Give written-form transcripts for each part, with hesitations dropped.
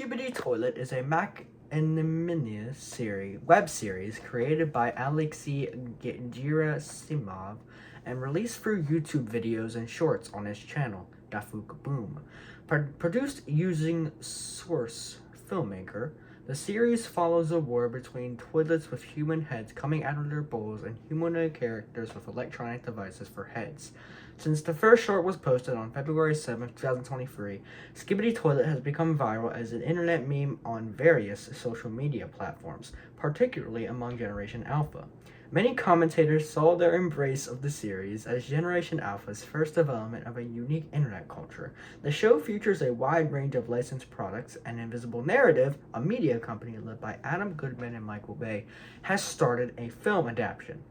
Skibidi Toilet is a web series created by Alexei Gerasimov and released through YouTube videos and shorts on his channel, Dafuk Boom. Produced using Source Filmmaker, the series follows a war between toilets with human heads coming out of their bowls and humanoid characters with electronic devices for heads. Since the first short was posted on February 7th, 2023, Skibidi Toilet has become viral as an internet meme on various social media platforms, particularly among Generation Alpha. Many commentators saw their embrace of the series as Generation Alpha's first development of a unique internet culture. The show features a wide range of licensed products, and Invisible Narrative, a media company led by Adam Goodman and Michael Bay, has started a film adaptation.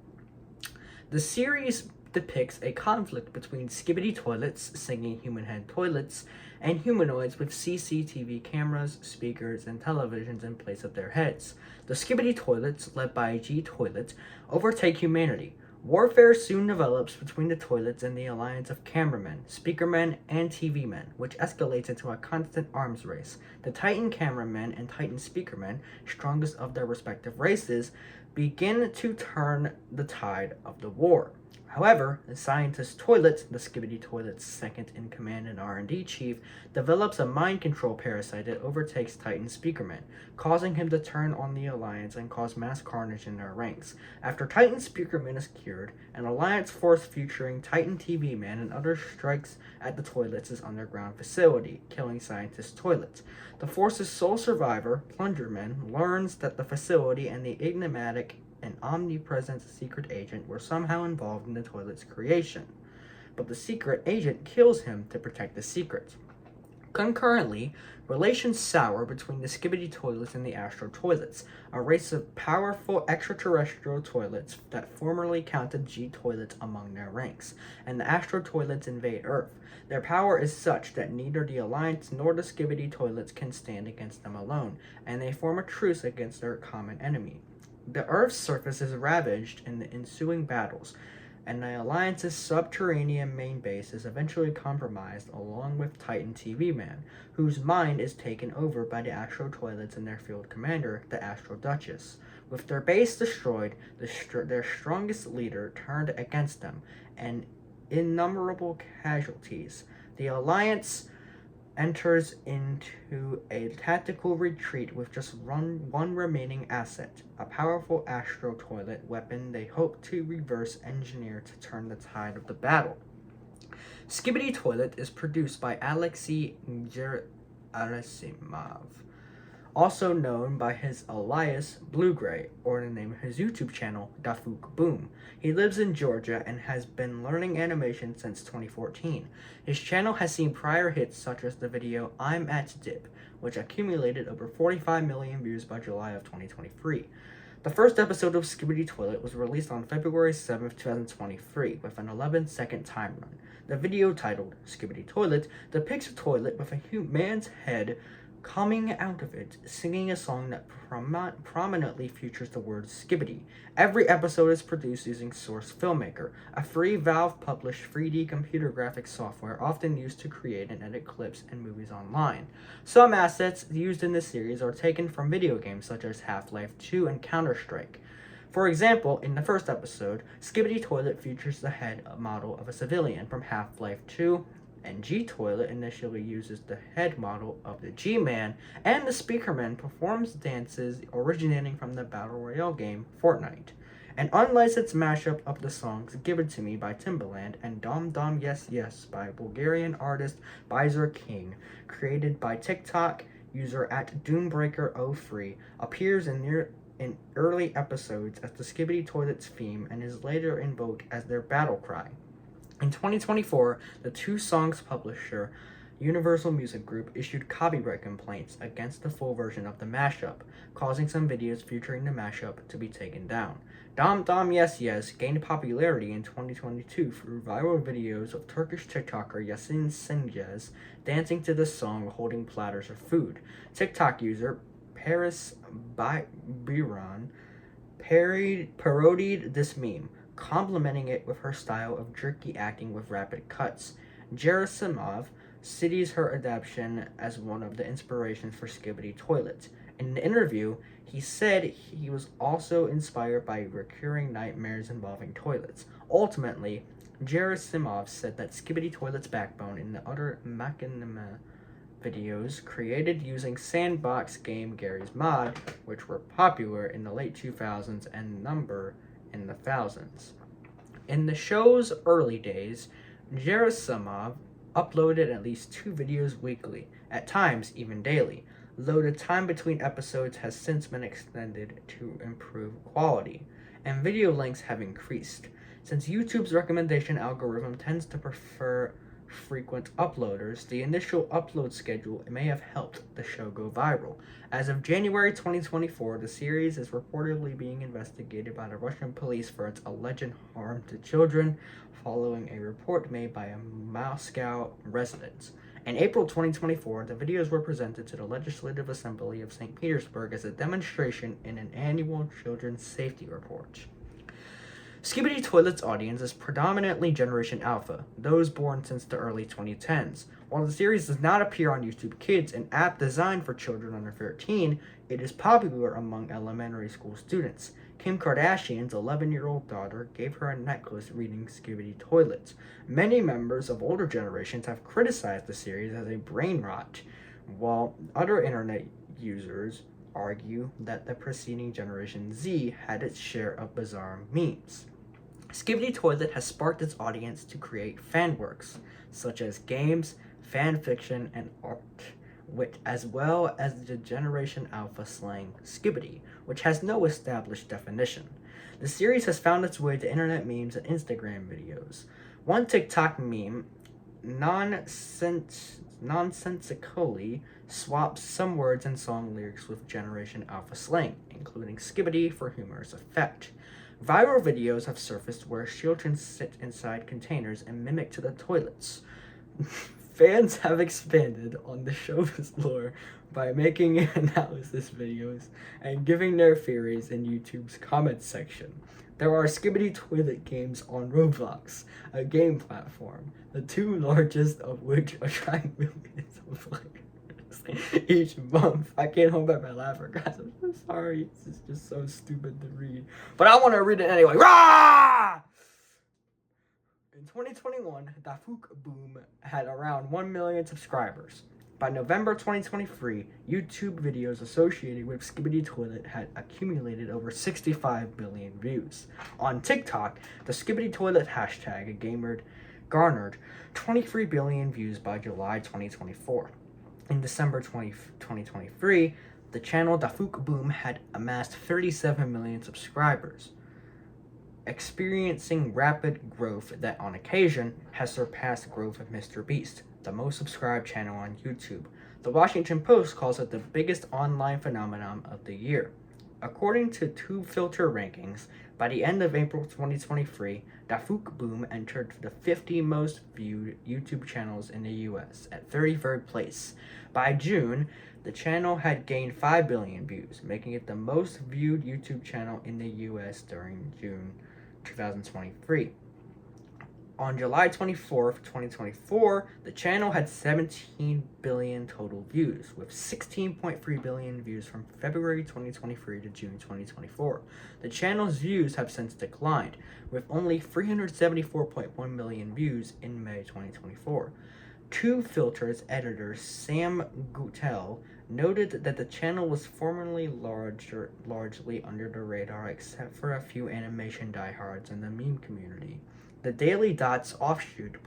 The series depicts a conflict between Skibidi toilets, singing human head toilets, and humanoids with CCTV cameras, speakers, and televisions in place of their heads. The Skibidi toilets, led by G Toilet, overtake humanity. Warfare soon develops between the toilets and the alliance of cameramen, speakermen, and TV men, which escalates into a constant arms race. The Titan cameramen and Titan speakermen, strongest of their respective races, begin to turn the tide of the war. However, the scientist Toilet, the Skibidi Toilet's second-in-command and R&D chief, develops a mind control parasite that overtakes Titan Speakerman, causing him to turn on the Alliance and cause mass carnage in their ranks. After Titan Speakerman is cured, an Alliance force featuring Titan TV Man and others strikes at the Toilet's underground facility, killing scientist Toilet. The force's sole survivor, Plungerman, learns that the facility and the enigmatic and omnipresent secret agent were somehow involved in the toilet's creation, but the secret agent kills him to protect the secret. Concurrently, relations sour between the Skibidi toilets and the Astro toilets, a race of powerful extraterrestrial toilets that formerly counted G toilets among their ranks, and the Astro toilets invade Earth. Their power is such that neither the Alliance nor the Skibidi toilets can stand against them alone, and they form a truce against their common enemy. The Earth's surface is ravaged in the ensuing battles, and the Alliance's subterranean main base is eventually compromised along with Titan TV Man, whose mind is taken over by the Astro Toilets and their field commander, the Astro Duchess. With their base destroyed, their strongest leader turned against them, and innumerable casualties. The Alliance enters into a tactical retreat with just one remaining asset, a powerful Astro Toilet weapon they hope to reverse engineer to turn the tide of the battle. Skibidi Toilet is produced by Alexei Gerasimov, also known by his alias Blue Gray, or the name of his YouTube channel, Dafuk Boom. He lives in Georgia and has been learning animation since 2014. His channel has seen prior hits such as the video I'm at Dip, which accumulated over 45 million views by July of 2023. The first episode of Skibidi Toilet was released on February 7th, 2023, with an 11-second time run. The video, titled Skibidi Toilet, depicts a toilet with a man's head coming out of it, singing a song that prominently features the word Skibidi. Every episode is produced using Source Filmmaker, a free Valve-published 3D computer graphics software often used to create and edit clips and movies online. Some assets used in this series are taken from video games such as Half-Life 2 and Counter-Strike. For example, in the first episode, Skibidi Toilet features the head model of a civilian from Half-Life 2, and G Toilet initially uses the head model of the G-Man, and the Speakerman performs dances originating from the Battle Royale game Fortnite. An unlicensed mashup of the songs Give It To Me by Timbaland and Dom Dom Yes Yes by Bulgarian artist Bizar King, created by TikTok user at Doombreaker03, appears in early episodes as the Skibidi Toilet's theme and is later invoked as their battle cry. In 2024, the two songs publisher, Universal Music Group, issued copyright complaints against the full version of the mashup, causing some videos featuring the mashup to be taken down. Dom Dom Yes Yes gained popularity in 2022 through viral videos of Turkish TikToker Yasin Sengez dancing to the song holding platters of food. TikTok user Paris Biran parodied this meme, complimenting it with her style of jerky acting with rapid cuts. Gerasimov cites her adaptation as one of the inspirations for Skibidi Toilet. In an interview, he said he was also inspired by recurring nightmares involving toilets. Ultimately, Gerasimov said that Skibidi Toilet's backbone in the other machinima videos created using sandbox game Gary's Mod, which were popular in the late 2000s and number in the thousands. In the show's early days, Gerasimov uploaded at least 2 videos weekly, at times even daily, though the time between episodes has since been extended to improve quality, and video lengths have increased. Since YouTube's recommendation algorithm tends to prefer frequent uploaders, the initial upload schedule may have helped the show go viral. As of January 2024, the series is reportedly being investigated by the Russian police for its alleged harm to children, following a report made by a Moscow resident. In April 2024, the videos were presented to the Legislative Assembly of St. Petersburg as a demonstration in an annual children's safety report. Skibidi Toilet's audience is predominantly Generation Alpha, those born since the early 2010s. While the series does not appear on YouTube Kids, an app designed for children under 13, it is popular among elementary school students. Kim Kardashian's 11-year-old daughter gave her a necklace reading Skibidi Toilet. Many members of older generations have criticized the series as a brain rot, while other internet users argue that the preceding Generation Z had its share of bizarre memes. Skibidi Toilet has sparked its audience to create fan works, such as games, fan fiction, and art, as well as the Generation Alpha slang Skibidi, which has no established definition. The series has found its way to internet memes and Instagram videos. One TikTok meme nonsensically swaps some words and song lyrics with Generation Alpha slang, including Skibidi for humorous effect. Viral videos have surfaced where children sit inside containers and mimic to the toilets. Fans have expanded on the show's lore by making analysis videos and giving their theories in YouTube's comments section. There are Skibidi Toilet games on Roblox, a game platform, the 2 largest of which attract millions of players each month. I can't hold back my laughter, guys. I'm so sorry. This is just so stupid to read. But I want to read it anyway. Rah! In 2021, Dafuk Boom had around 1 million subscribers. By November 2023, YouTube videos associated with Skibidi Toilet had accumulated over 65 billion views. On TikTok, the Skibidi Toilet hashtag garnered 23 billion views by July 2024. In December 2023, the channel Dafuk Boom had amassed 37 million subscribers, experiencing rapid growth that on occasion has surpassed growth of Mr. Beast, the most subscribed channel on YouTube. The Washington Post calls it the biggest online phenomenon of the year. According to TubeFilter rankings, by the end of April 2023, Dafuk Boom entered the 50 most viewed YouTube channels in the US at 33rd place. By June, the channel had gained 5 billion views, making it the most viewed YouTube channel in the US during June 2023. On July 24th, 2024, the channel had 17 billion total views, with 16.3 billion views from February 2023 to June 2024. The channel's views have since declined, with only 374.1 million views in May 2024. TubeFilter's editor Sam Guttel noted that the channel was formerly largely under the radar except for a few animation diehards in the meme community. The Daily Dot's offshoot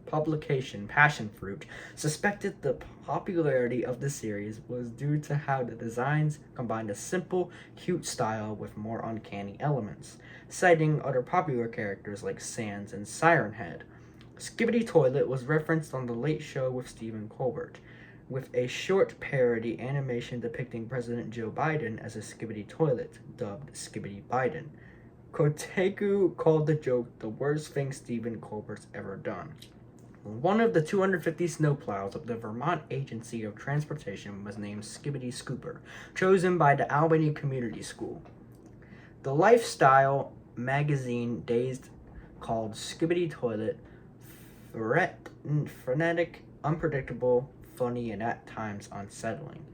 publication Passion Fruit suspected the popularity of the series was due to how the designs combined a simple, cute style with more uncanny elements, citing other popular characters like Sans and Siren Head. Skibidi Toilet was referenced on The Late Show with Stephen Colbert, with a short parody animation depicting President Joe Biden as a Skibidi Toilet, dubbed Skibidi Biden. Kotaku called the joke the worst thing Stephen Colbert's ever done. One of the 250 snowplows of the Vermont Agency of Transportation was named Skibidi Scooper, chosen by the Albany Community School. The lifestyle magazine Dazed called Skibidi Toilet frenetic, unpredictable, funny, and at times unsettling.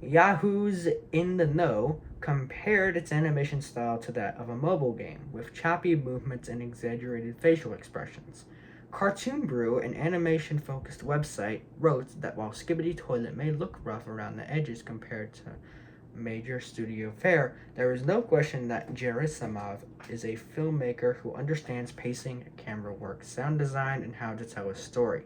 Yahoo's In the Know compared its animation style to that of a mobile game, with choppy movements and exaggerated facial expressions. Cartoon Brew, an animation focused website, wrote that while Skibidi Toilet may look rough around the edges compared to major studio fare, there is no question that Gerasimov is a filmmaker who understands pacing, camera work, sound design, and how to tell a story.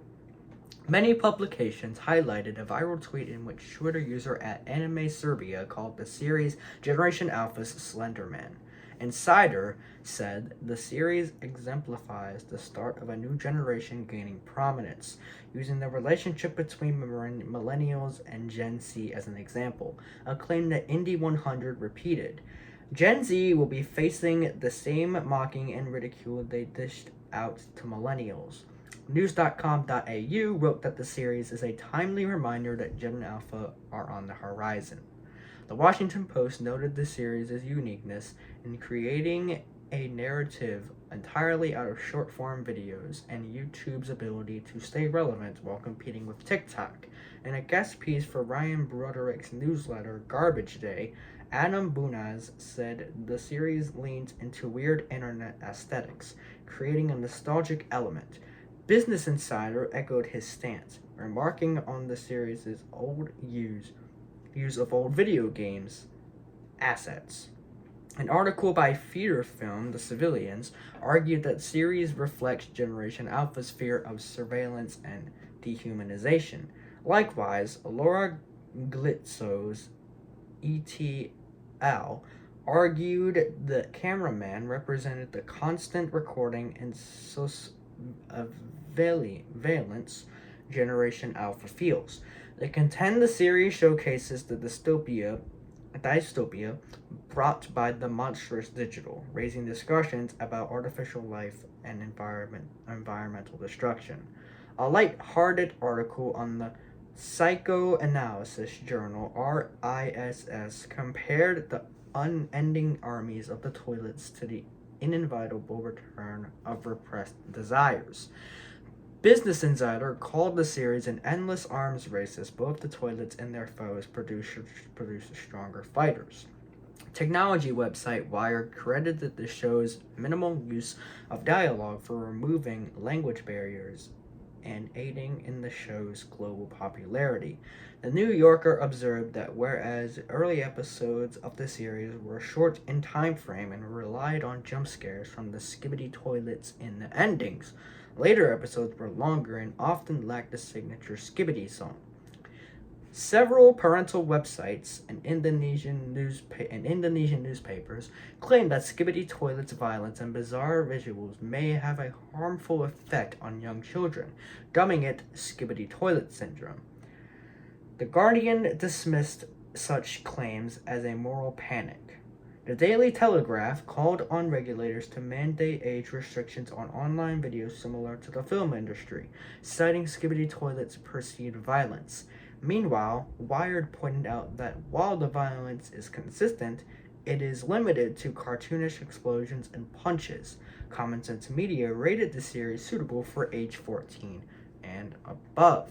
Many publications highlighted a viral tweet in which Twitter user at Anime Serbia called the series Generation Alpha's Slender Man. Insider said the series exemplifies the start of a new generation gaining prominence, using the relationship between millennials and Gen Z as an example, a claim that Indie 100 repeated. Gen Z will be facing the same mocking and ridicule they dished out to millennials. News.com.au wrote that the series is a timely reminder that Gen Alpha are on the horizon. The Washington Post noted the series' uniqueness in creating a narrative entirely out of short-form videos and YouTube's ability to stay relevant while competing with TikTok. In a guest piece for Ryan Broderick's newsletter Garbage Day, Adam Bunaz said the series leans into weird internet aesthetics, creating a nostalgic element. Business Insider echoed his stance, remarking on the series' old use of old video games assets. An article by Feeder Film, The Civilians, argued that series reflects Generation Alpha's fear of surveillance and dehumanization. Likewise, Laura Glitzo's ETL argued the cameraman represented the constant recording and valence Generation Alpha feels. They contend the series showcases the dystopia brought by the monstrous digital, raising discussions about artificial life and environmental destruction. A light-hearted article on the Psychoanalysis journal RISS compared the unending armies of the toilets to the inevitable return of repressed desires. Business Insider called the series an endless arms race as both the toilets and their foes produce stronger fighters. Technology website Wired credited the show's minimal use of dialogue for removing language barriers and aiding in the show's global popularity. The New Yorker observed that whereas early episodes of the series were short in time frame and relied on jump scares from the Skibidi toilets in the endings, later episodes were longer and often lacked the signature Skibidi song. Several parental websites and Indonesian newspapers claim that Skibidi toilets' violence and bizarre visuals may have a harmful effect on young children, dubbing it Skibidi toilet syndrome. The Guardian dismissed such claims as a moral panic. The Daily Telegraph called on regulators to mandate age restrictions on online videos similar to the film industry, citing Skibidi toilets' perceived violence. Meanwhile, Wired pointed out that while the violence is consistent, it is limited to cartoonish explosions and punches. Common Sense Media rated the series suitable for age 14 and above.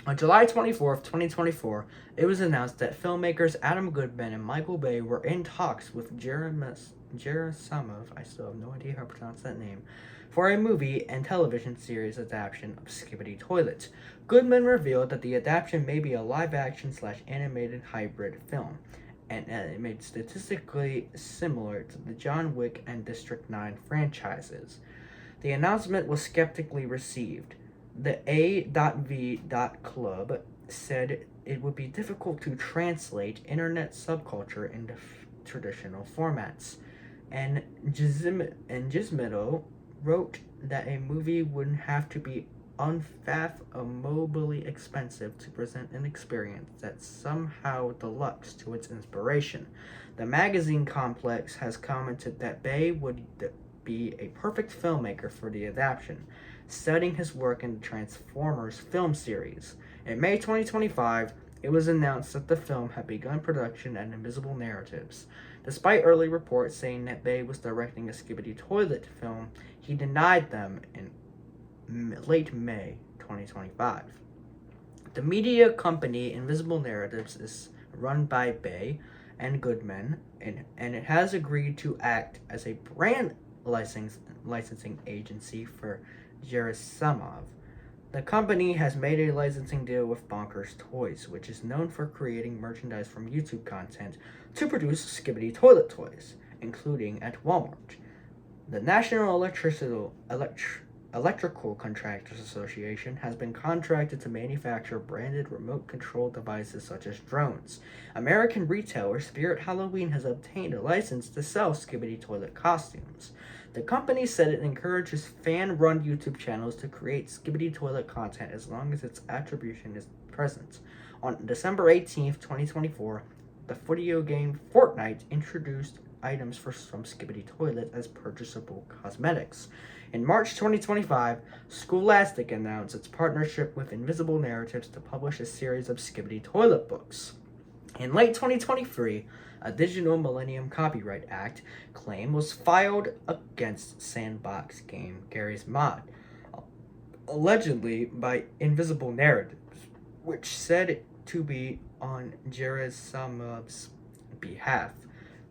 On July 24th, 2024, it was announced that filmmakers Adam Goodman and Michael Bay were in talks with Gerasimov, I still have no idea how to pronounce that name, for a movie and television series adaptation of Skibidi Toilet. Goodman revealed that the adaptation may be a live-action / animated hybrid film, and it made statistically similar to the John Wick and District 9 franchises. The announcement was skeptically received. The A.V.Club said it would be difficult to translate internet subculture into traditional formats, and Gizmodo wrote that a movie wouldn't have to be unfathomably expensive to present an experience that's somehow deluxe to its inspiration. The magazine complex has commented that Bay would be a perfect filmmaker for the adaptation, studying his work in the Transformers film series. In May 2025, it was announced that the film had begun production at Invisible Narratives. Despite early reports saying that Bay was directing a Skibidi Toilet film, he denied them in late May 2025. The media company Invisible Narratives is run by Bay and Goodman, and it has agreed to act as a brand licensing agency for Gerasimov. The company has made a licensing deal with Bonkers Toys, which is known for creating merchandise from YouTube content to produce Skibidi toilet toys, including at Walmart. The National Electrical Contractors Association has been contracted to manufacture branded remote control devices such as drones. American retailer Spirit Halloween has obtained a license to sell Skibidi toilet costumes. The company said it encourages fan-run YouTube channels to create Skibidi toilet content as long as its attribution is present. On December 18th, 2024, the video game Fortnite introduced items from Skibidi Toilet as purchasable cosmetics. In March 2025, Scholastic announced its partnership with Invisible Narratives to publish a series of Skibidi Toilet books. In late 2023, a Digital Millennium Copyright Act claim was filed against sandbox game Garry's Mod, allegedly by Invisible Narratives, which said it to be on Gerasimov's behalf.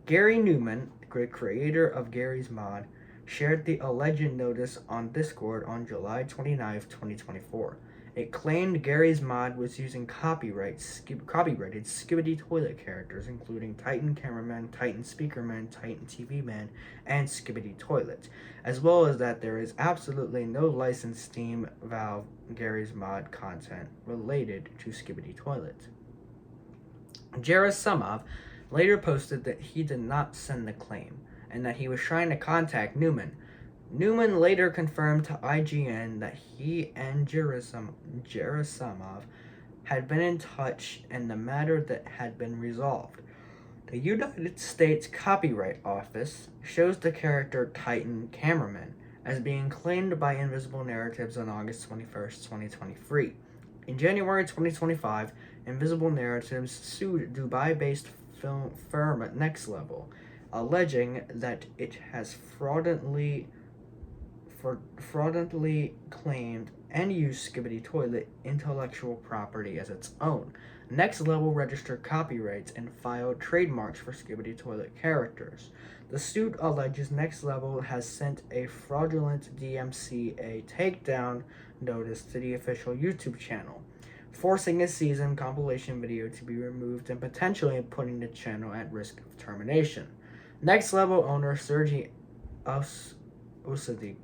Gary Newman, the creator of Garry's Mod, shared the alleged notice on Discord on July 29, 2024. It claimed Garry's Mod was using copyrighted Skibidi toilet characters, including Titan Cameraman, Titan Speakerman, Titan TV Man, and Skibidi Toilet, as well as that there is absolutely no licensed Steam Valve Garry's Mod content related to Skibidi Toilet. Gerasimov later posted that he did not send the claim, and that he was trying to contact Newman. Newman later confirmed to IGN that he and Gerasimov had been in touch and the matter that had been resolved. The United States Copyright Office shows the character Titan Cameraman as being claimed by Invisible Narratives on August 21st, 2023. In January 2025, Invisible Narratives sued Dubai-based film firm Next Level, alleging that it has fraudulently claimed and used Skibidi Toilet intellectual property as its own. Next Level registered copyrights and filed trademarks for Skibidi Toilet characters. The suit alleges Next Level has sent a fraudulent DMCA takedown notice to the official YouTube channel, forcing a season compilation video to be removed and potentially putting the channel at risk of termination. Next Level owner Sergey Osadchy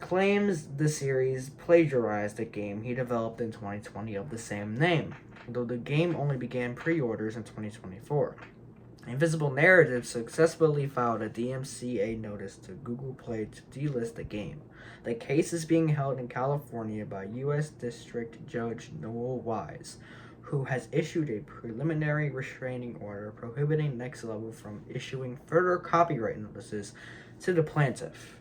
claims the series plagiarized a game he developed in 2020 of the same name, though the game only began pre-orders in 2024. Invisible Narratives successfully filed a DMCA notice to Google Play to delist the game. The case is being held in California by U.S. District Judge Noel Wise, who has issued a preliminary restraining order prohibiting Next Level from issuing further copyright notices to the plaintiff.